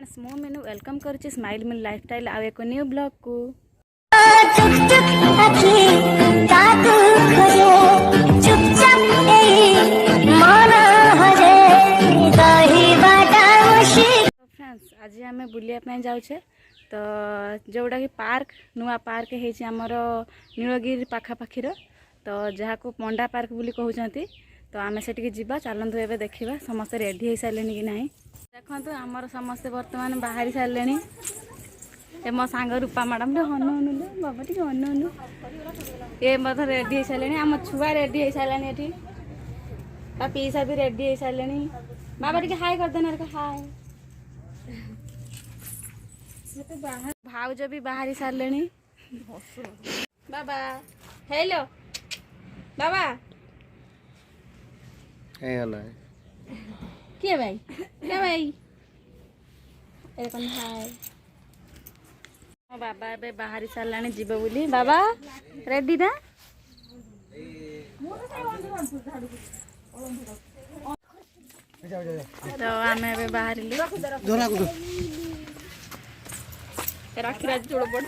मु मेनू welcome करुच्ची smile मिल lifestyle आ एक new blog को। फ्रेंड्स आज आम बुलाया जाऊे तो जोटा कि पार्क नुआ पार्क होमर नीलगिरी पाखापाखी तो जहाँ को पंडा पार्क बोली कहते तो आम से जा चलतु ए देखा समस्त रेडी हो सारे कि ना देखो आमर समस्ते बर्तमान बाहरी सारे ए मो सांग रूपा मैडम टे हनु हनु बाबा टी हनु हनु ये मतलब रेडी हो सारे आम छुआ रेडी हो सारे ये पीसा भी रेडी हो सारे बाबा टी हाय करदेना हाय भाउज भी बाहरी सारे बाबा हेलो बाबा किए भाई क्या भाई ए कौन हाय बाबा ए बाहरी सारे जीव बोली बाबा रेडी ना तो आम ए बाहर राखी राज जोड़ पड़ी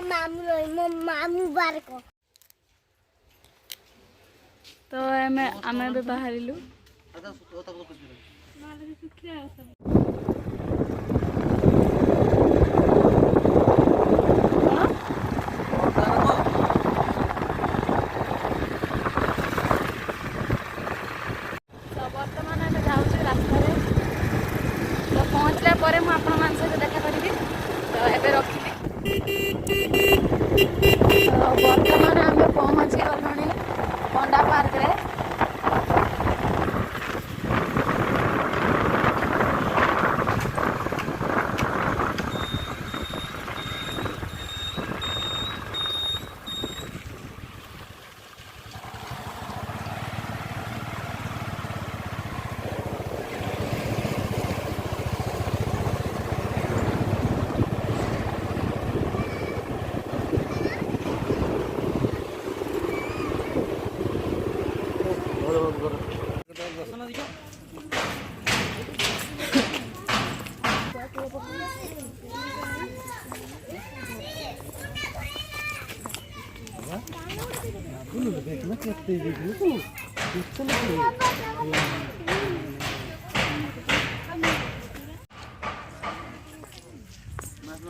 तो आम बाहर पहले मुझे सहित देखा करी तो एबे रखी तो बर्तमान आम पहुँची गलुणी पंडा पार्क रे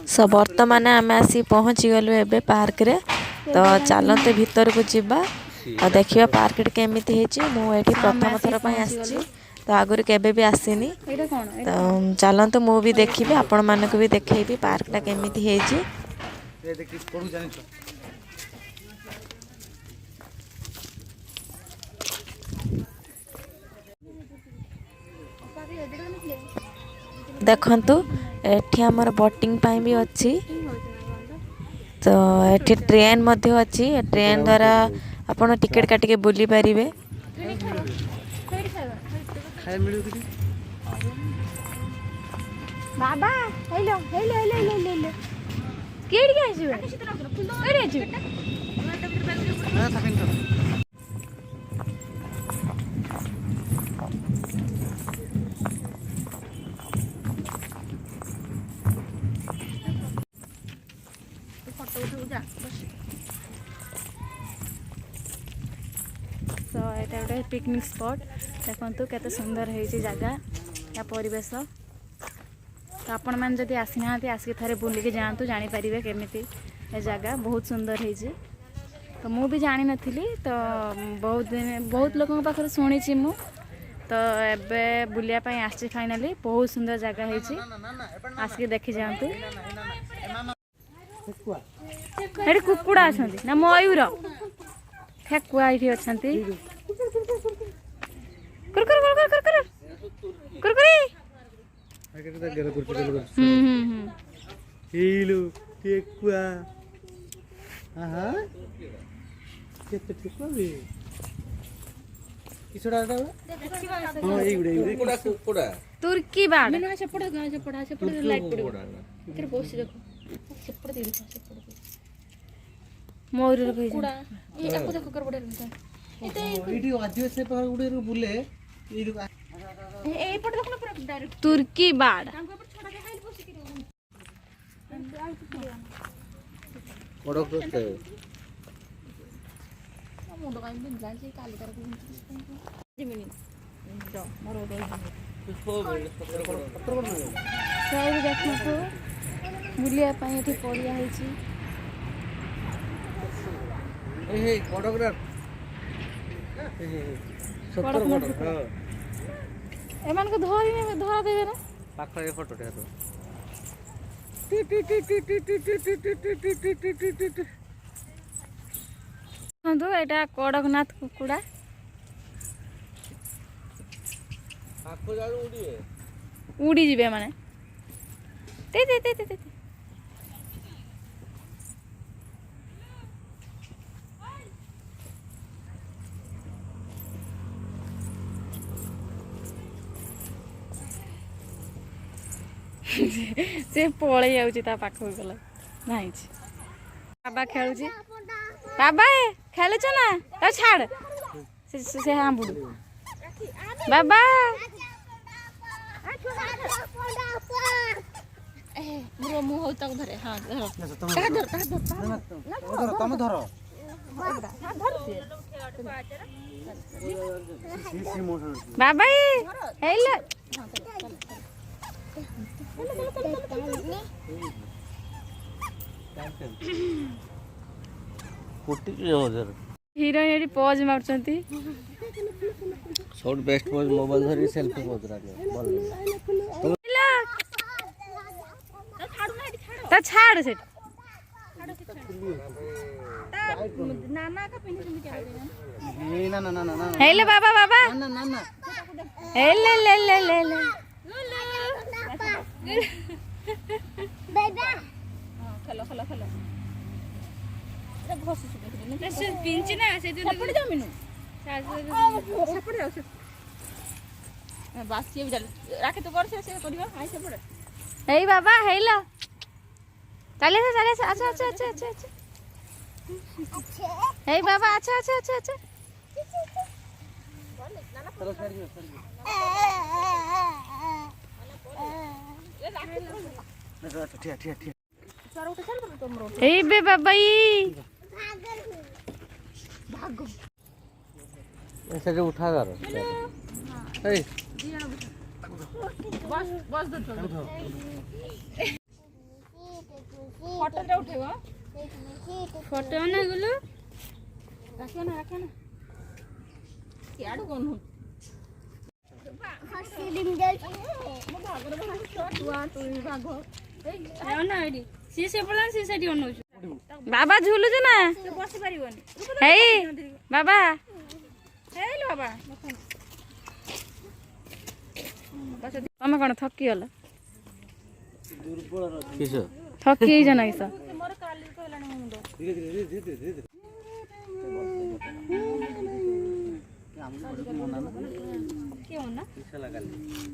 सो बर्तमान आम आसी पहुँची गलु एबे पार्क रे तो चलते भीतर को जीवा और देखिए पार्क केमी मुझे प्रथम थर पर आसी तो आगुरी केबे भी आसीनी तो चलते मु भी देखी आपण मानक भी देखेबी पार्कटा केमी है। देखंतु एठी हमर बोटिंग पाई भी अच्छी तो एठी ट्रेन मध्य अच्छी ट्रेन द्वारा आपण टिकेट काटिके बुली पारिबे। बाबा hello hello hello hello hello केडी के आइबे केडी आइबे तो यहाँ गोटे पिकनिक स्पॉट देखो केते सुंदर है जगह या परिवेश तो आपण मैंने जदि आसी ना आसिक थे बुलिकी जातु जानीपारे केमी ए जगह बहुत सुंदर है तो मु भी जानी नथी तो बहुत लोगों पाखे शुणी मु तो एबे बुलिया पाई आसी फाइनाली बहुत सुंदर जगह है आसिक देखी जातु। ये कुकुड़ा अच्छा ना मयूर ठेकुआ ये अच्छा तुर्की बाड़ लाइट पड़ो ମୟୂର କହିଛି କୁକୁଡ଼ା ଏଇଟାକୁ ଦେଖ କର ବଢିଆ ରହୁଛି ଏଇଠି ଆଦିବାସୀ ପାହାଡ଼ ଗୁଡେ ବୁଲେ ଏଇଠି ଏଇପଟେ ଦେଖୁନ ପୁରା ଡାଇରେକ୍ଟ ତୁର୍କି ବାର୍ଡ ତାଙ୍କୁ ଏପଟେ ଛଡା ଦେଇ ଖାଇଲି ବସିକି ରହୁନି ବଡ଼ କଷ୍ଟ ମୁଣ୍ଡ କାଇଁ ବିନ୍ଧିଲା ସେ କାଲି ତାର ଯିବିନି ମୋର ସେଇଠି ଦେଖନ୍ତୁ ବୁଲିବା ପାଇଁ ଏଠି ପଡ଼ିଆ ହେଇଛି। କଡ଼କରା ଏମାନଙ୍କୁ ଧରା ଦେବେ ନା ପାଖରେ ଫଟୋ ଟେ ଦେଖନ୍ତୁ ଏଇଟା କଡ଼କନାଥ କୁକୁଡ଼ା ଉଡ଼ିଯିବେ ମାନେ ସେ ପଳେଇ ଯାଉଛି ତା ପାଖକୁ ଗଲା ନାଇଁଛି ବାବା ଖେଳୁଛି ବାବା ଖେଳୁଛ ନା ତା ଛାଡ଼ ସେ ହାඹୁଡୁ ବାବା ମୁଁ ହଉଛି ତାକୁ ଧରେ ହଁ ତମେ ଧର ବାବା ହେଇଲା ହିରୋଇନ ଏଠି ପୋଜ ମାରୁଛନ୍ତି ସବୁଠୁ ବେଷ୍ଟ ପୋଜ ମୋବାଇଲ ଧରି ସେଲ୍ଫି ପୋଜ ତା ଛାଡ଼ ସେଠି ହେଇଲେ ବାବା ବାବା ହେଇଲେ ଖେଲ ଖେଲ ଖେଲ ପିଞ୍ଚି ନା ସେପଟେ ଜମିନୁ ସେପଟେ ଯାଉ ବାସି ବି ଚାଲୁ ରାଖେ ତୁ କର ସେ କରିବ ଆଇ ସେପଟେ ହେଇ ବାବା ହେଇଲ ଚାଲି ଆଚ୍ଛା ହେଇ ବାବା ଆଚ୍ଛା ଏଇ ବେ ବାବା ସେଠି ଉଠା କର ଏଇ ବସ୍ ଫଟୋଟା ଉଠେଇବ ଫଟୋ ନା ଗଲୁ ରାଖିବ ନା ଇଆଡୁ କଣ ବାବା ଝୁଲୁଛୁ ନା ବସି ପାରିବନି ହେଇ ବାବା ହେଇଲୋ ବାବା ତମେ କଣ ଥକିଗଲ କିସ ଥକି ହେଇଛ ନା କିସ ମୋର କାଲି କହିଲାଣି ମୋ ମୁଣ୍ଡ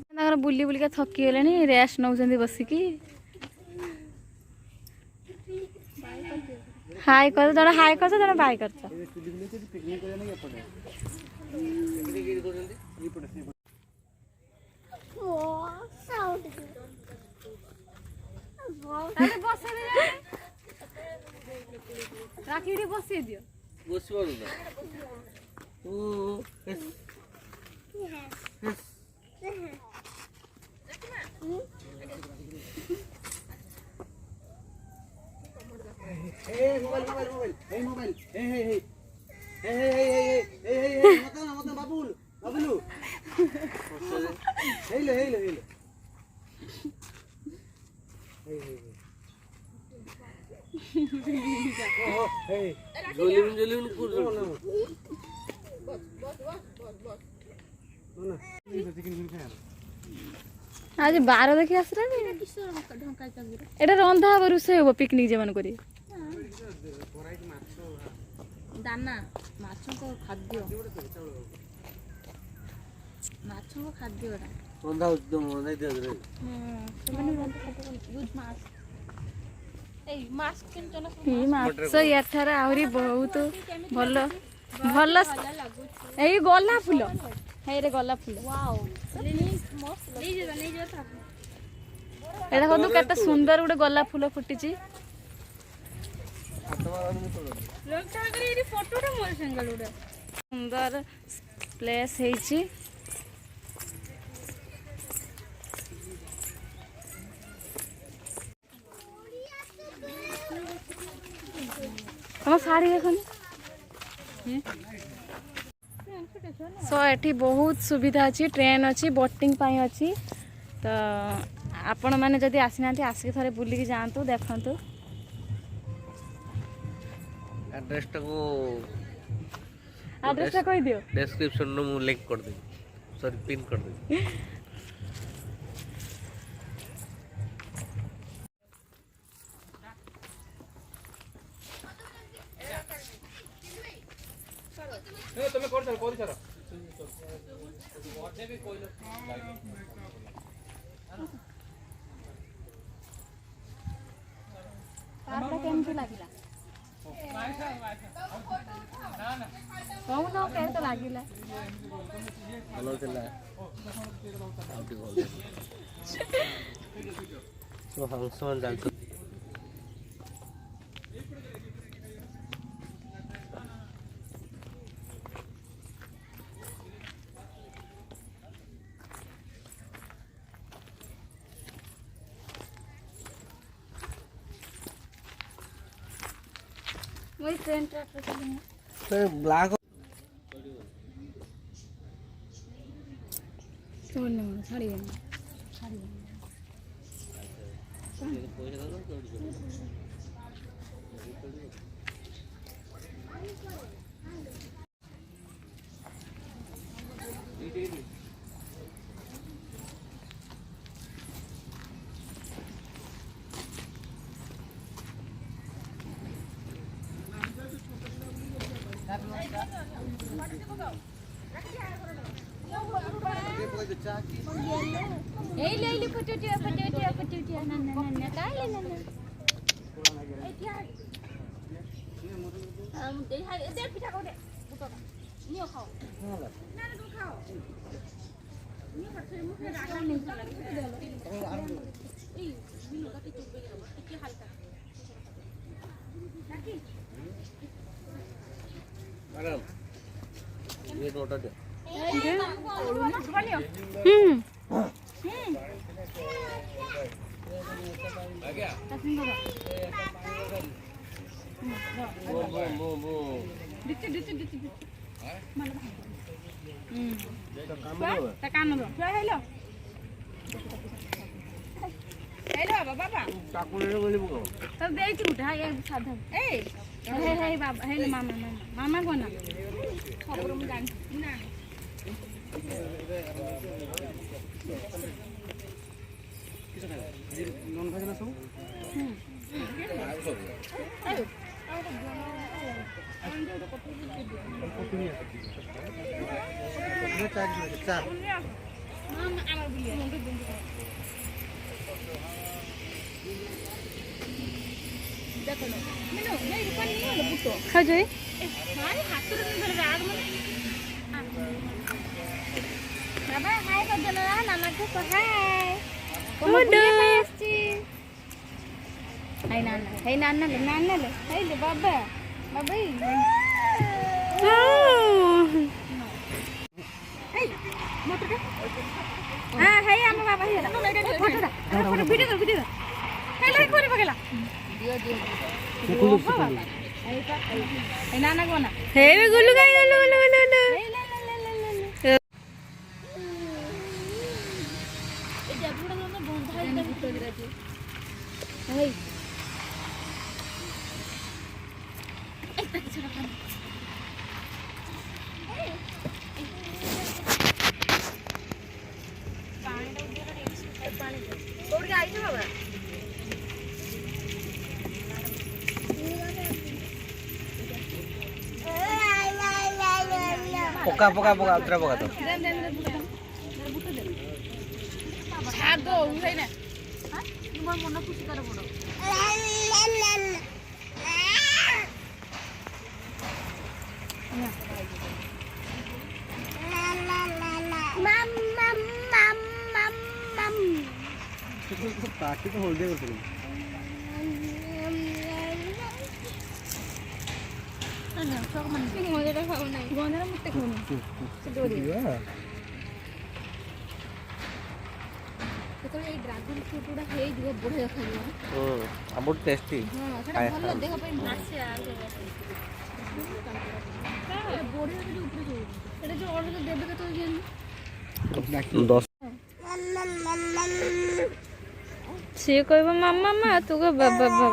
ତାଙ୍କର ବୁଲି ବୁଲିକା ଥକି ଗଲେଣି ରେଷ୍ଟ ନଉଛନ୍ତି ବସିକି ହାଇ କର ଜଣେ ହାଇ କରିଛ ଜଣେ ବାଇ କରିଛ ରାଖି ବସେଇ ଦିଅ आज 12 देखी आसला एटा रंधा हब रुसे हब पिकनिक जेमान करी दाना माछ को खाद्य माछ को खाद्य रंधा एकदम रंधा दे रे ସେମାନେ यूज माछ ଏଇ ମାସ୍କ କିଣିଛ ନା ଇ ମାଛ ଏଠାରେ ଆହୁରି ବହୁତ ଭଲ ଭଲ ଏଇ ଗୋଲାପ ଫୁଲ ହେଇରେ ଗୋଲାପ ଫୁଲ ୱାଓ ନେଇଯିବା ନେଇଯିବା ତ ଏଇଟା ଦେଖନ୍ତୁ କେତେ ସୁନ୍ଦର ଗୋଟେ ଗୋଲାପ ଫୁଲ ଫୁଟିଛି। ଫଟୋଟା ମୋର ସାଙ୍ଗଲ ଗୋଟେ ସୁନ୍ଦର ପ୍ଲେସ୍ ହେଇଛି। ତମ ଶାଢ଼ୀ ଦେଖନି ସो ଏଠି ବହୁତ ସୁବିଧା ଅଛି ଟ୍ରେନ୍ ଅଛି ବୋଟିଂ ପାଇଁ ଅଛି ତ ଆପଣ ମାନେ ଯଦି ଆସିନାହାନ୍ତି ଆସିକି ଥରେ ବୁଲିକି ଯାଆନ୍ତୁ ଦେଖନ୍ତୁ। ଆଡ୍ରେସଟାକୁ ଆଡ୍ରେସଟା କହିଦିଅ। ଡେସ୍କ୍ରିପ୍ସନରୁ ମୁଁ ଲିଙ୍କ କରିଦେବି ସରି ପିନ୍ କରିଦେବି। ପାର୍କଟା କେମିତି ଲାଗିଲା? କହୁନ କେମିତି ଲାଗିଲା? ଭଲ ଥିଲା ଆଉ ଟିକେ ଭଲ ସବୁ ହଂସମାନ ଜାଣିଛନ୍ତି। वही ट्रेन ट्रैक पे चलेंगे। ବ୍ଲାକ୍ छोड़ने वाला साड़ी है ले फटोटिया ना ना ना काले ना ना ए क्या हम दे हाय दे पिठा को दे नियो खाओ ना ना तुम खाओ नियो फटसे मुखे रागा नहीं लगे दे लो ए बिलो का टिक पे गया टिक हल्का राखी मैडम ये नोटा दे मामा को ना खबर में जान ना नॉन भेज ना सब चार मामा आमार बुलिया देखो नो मिनो नहीं पानी नहीं होला बुतो खा जाए मारे हाथ रे धरे राग मन बाबा हाय कर देना नाना को हाय हाय नाना ले हाय ले बाबा बाबा हां हाय हम बाबा हे फोटो वीडियो कर हाय लाइक करे बगला दियो हाय नाना को ना हे गुल्लू गाय गुल्लू पका पका पका उतरा पका तो छाड़ दो उठाई ना हां तुम मन खुशी कर पड़ो ପାଟି ତ ହଳଦିଆ କରିଥିଲି। ଯେତେବେଳେ ଏଇ ଡ୍ରାଗନ ଫ୍ରୁଟ୍ ଗୁଡ଼ା ହେଇଯିବ ବଢ଼ିଆ ଦେଖାଯିବ। ବହୁତ ଟେଷ୍ଟି। ହଁ ସେଟା ଭଲ ଦେହ ପାଇଁ ବଢ଼ିଆ ସେଟା ଉପରେ ସବୁ ସେଟା ଯୋଉ ଅର୍ଡ଼ର ଦେବେ କେତେବେଳେ ଦିଅନ୍ତି? 10 ସିଏ କହିବ ମାମା ମା ତୁ କହିବ ବାବା ବାବା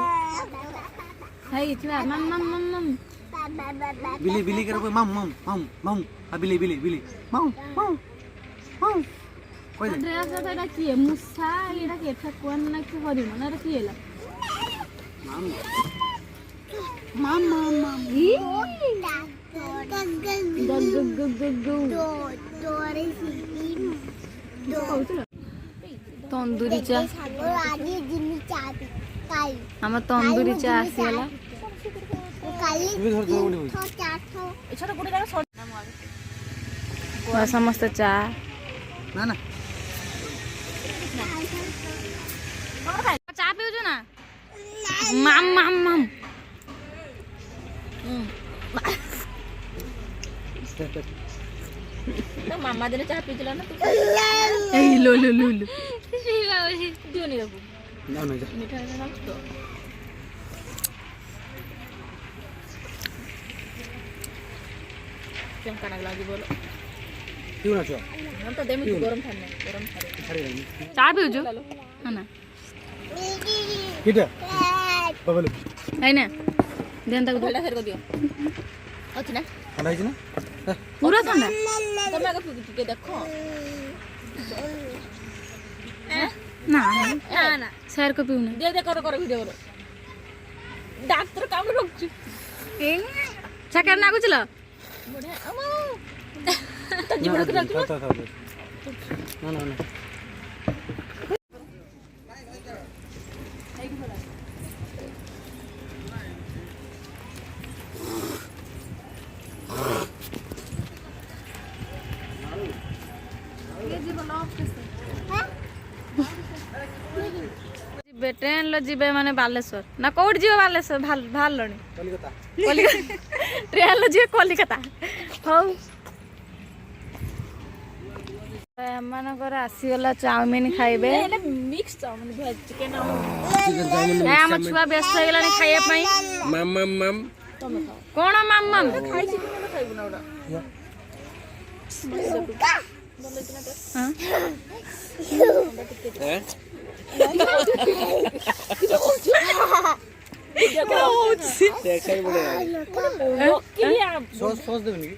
ହେଇଥିଲା ମାମା ମାମା ବିଲି ବିଲି कर मम मम मम मम आ बिली बिली बिली मम मम मम कोइ दे ଡ୍ରେସ୍ ଏଇଟା କିଏ ମୂଷା ଏଇଟା କିଏ ଠେକୁଆ ନା କି ହରିଣ ନା ଏଇଟା କିଏ ହେଲା ମାମା ମାମା ତନ୍ଦୁରୀ ଚା ଆମ ତନ୍ଦୁରୀ ଚା ଆସିଗଲା ସମସ୍ତେ ଚା ना ना ଚା ପିଉଛୁ ନା ମାମ ମାମ ମାମ ତ ମାମା ଦିନେ ଚାହା ପିଇଥିଲ ନା ତୁ? ଏଇ लो लो लो लो ଦିଅନି ତାକୁ ना ना जा ମିଠା ମିଠା ଖାଉଛୁ ତ? କେମିତି ଲାଗିଲା ଆଜି ବୋଲ? क्यों ना चो हम तो देमी गरम ठाने गरम ठाने अरे नहीं ଚା ପିଉଛୁ ହଁ ନା किटा बबलू ହେଇନା ଦେନ୍ ତାକୁ ଭଲ ଫେର ଦିଅ ଅଛି ନା ठंडा है ना ପୁରା ଥଣ୍ଡା ତମେ ଆଗ ଟିକେ ଦେଖ ନା ନା ନା ସାର୍ କୁ ପିଉନା ଦେ ଦେ କର ଭିଡ଼ିଓ କର ଡାକ୍ତର କାମ ରଖୁଛୁ ଚାକର ନାଗୁଛିଲ ବଢିଆ ଆମା ତ ଜୀବନ କୁ ରଖିବ ना ना ना ଯିବେ ଟ୍ରେନ୍ ରେ ଯିବେ ମାନେ ବାଲେଶ୍ୱର ନା କୋଉଠି ଯିବେ ବାଲେଶ୍ୱର ବାହାରିଲଣି कलिकता ଟ୍ରେନ୍ ରେ ଯିବେ କଲିକତା ହଉ ଏମାନଙ୍କର ଆସିଗଲା ଚାଉମିନ ଖାଇବେ ହେଲେ ମିକ୍ସ ଚାଉମିନ ଭେଜ ଚିକେନ ଆଉ ଆମ ଛୁଆ ବ୍ୟସ୍ତ ହେଇଗଲାଣି ଖାଇବା ପାଇଁ ମାମ ମାମ ମାମ ତମେ ଖାଅ କଣ ମାମ ମାମ ଖାଇଛି କି ନା ଖାଇବୁ ନା ଓଟା सॉस सॉस देबनी की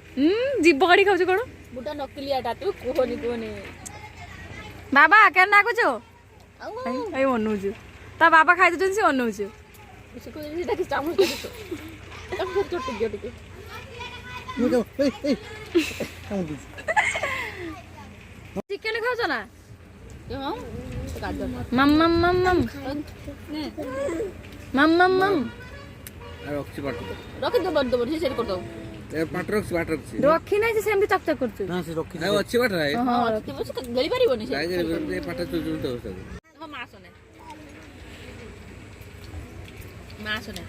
जीभ काढ़ी खाऊ कौन बुटा नकलियाटा तू कुहनी कुहनी बाबा କେନ୍ ଡାକୁଛୁ ଆଉ ଏଇ ଅନଉଛୁ ତା ବାବା ଖାଇ ଦଉଛନ୍ତି ସେ ଅନଉଛୁ ସେ କହିଲେ ସେଟା କି ଚାମଚ ଦେଖ ତାକୁ ଚୋଟି ଦିଅ ଟିକେ ମୁଁ ଯାଉ ଏଇ କାମ ଦୁ ଚିକେନ ଖାଉଛ ନା ହଁ ଗାଜର ମମ ମମ ମମ ମମ ମମ ମମ ମମ আর অক্সি পাট ରଖି ଦବ ଦବ ସେ ସେଠି କରିଦବ ପାଟ ରଖଛି ପାଟ ରଖଛି ରଖି ନାହିଁ ଯେ ସେମିତି ଚକଚକ କରୁଛୁ ନା ସେ ରଖି ଆଉ ଅଛି ପାଟ ରାଇ ହଁ ଥିବ ସେ ଗଳି ପାରିବନି ସେ ରାଇ ରେ ପାଟ ଚୁଚୁଲ ତ ହଉଛି ହଁ ମା ଆସନେ ମା ଆସନେ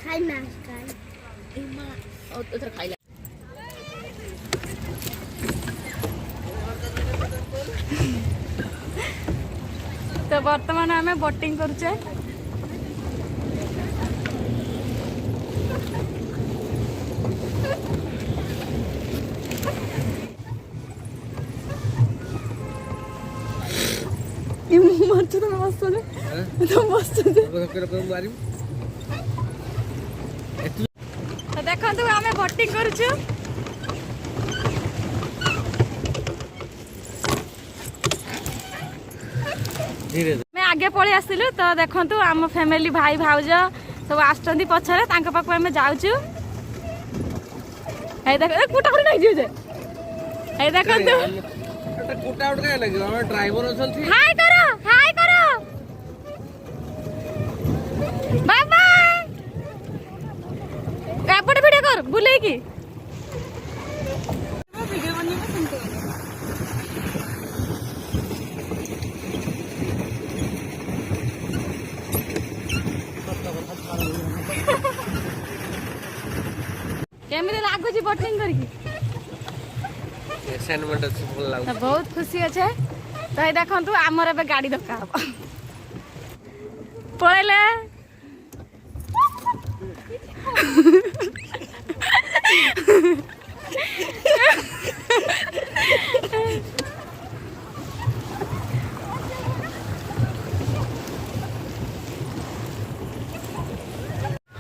ଖାଇ ମାছ ଖାଇ ଏ ମା ଓ ଏଥର ଖାଇଲା ତ ବର୍ତ୍ତମାନ ଆମେ ବୋଟିଂ କରୁଛେ ମୁଁ ମାରୁଛୁ ତମେ ବସୁଛ ତମେ ବସୁଛ ମାରିବୁ ଦେଖନ୍ତୁ ଆମେ ବୋଟିଂ କରୁଛୁ ଧୀରେ ଆମେ ଆଗେ ପଳେଇ ଆସିଲୁ ତ ଦେଖନ୍ତୁ ଆମ ଫ୍ୟାମିଲି ଭାଇ ଭାଉଜ ସବୁ ଆସୁଛନ୍ତି ପଛରେ ତାଙ୍କ ପାଖକୁ ଆମେ ଯାଉଛୁ ଏଇ ଦେଖ କୁଟା କରି ନାଇଁ ଯେ ଏଇ ଦେଖନ୍ତୁ এটা কোটা আউট কাই লাগিব আমার ড্রাইভার অছন্তি হাই কর बुले की वीडियो बनेगा सुनते हैं केमिति लागुची बोटिंग करके असाइनमेंट अच्छी भल लागु तो बहुत खुशी अच्छे तो ये देखु आमर ए गाड़ी दरकार हम पड़े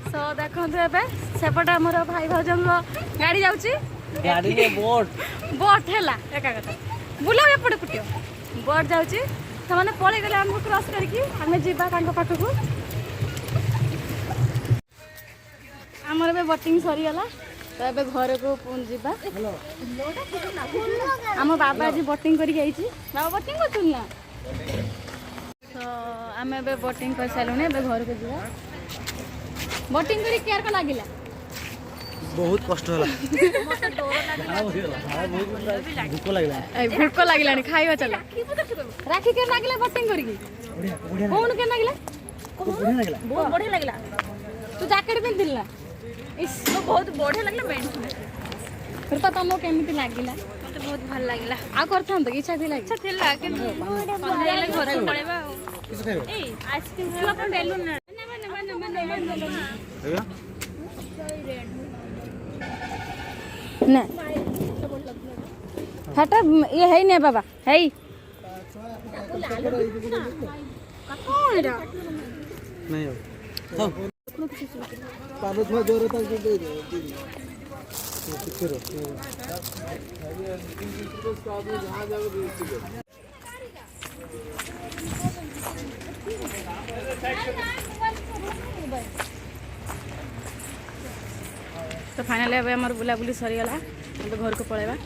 सो देखु सेपटे आमर भाई भाज गाड़ी जाऊँगी गाड़ी में बोट बोट है एका कथा बुला एपटे कुटियो बोट जाऊँगी से पलि गले आमको क्रॉस करके आम जावा पाखक आमर ए बोटिंग सरीगला तो ये घर को जा आम बाबा आज बोटिंग करके बाबा बोटिंग कर तो आम ए बोटिंग कर सारे घर को जा बोटिंग कर केयर को लगिला बहुत कष्ट होला भूख लगला भूक लगिला खाइबा चल राखी के लगिला बोटिंग करके कौन के लगिला बढ़िया लगला बहुत बढ़िया लगला तू जैकेट पिंधिल ना इस तो बहुत बढ़िया लगला बैंड फिर तो तुमको केमिति लागिला मते बहुत भल लागला आ करथन तो इच्छा थी लागी अच्छा थिला कि संध्या ले घर को पळेबा किस खाइबो ए आइसक्रीम छुआ पर बेलून ना ना हटा ये है नहीं बाबा है नहीं हो हां पाबो थोड़ा जोर तक दे दे करो तो फाइनली अब आम बुलाबुली सरीगला तो घर को पलैबा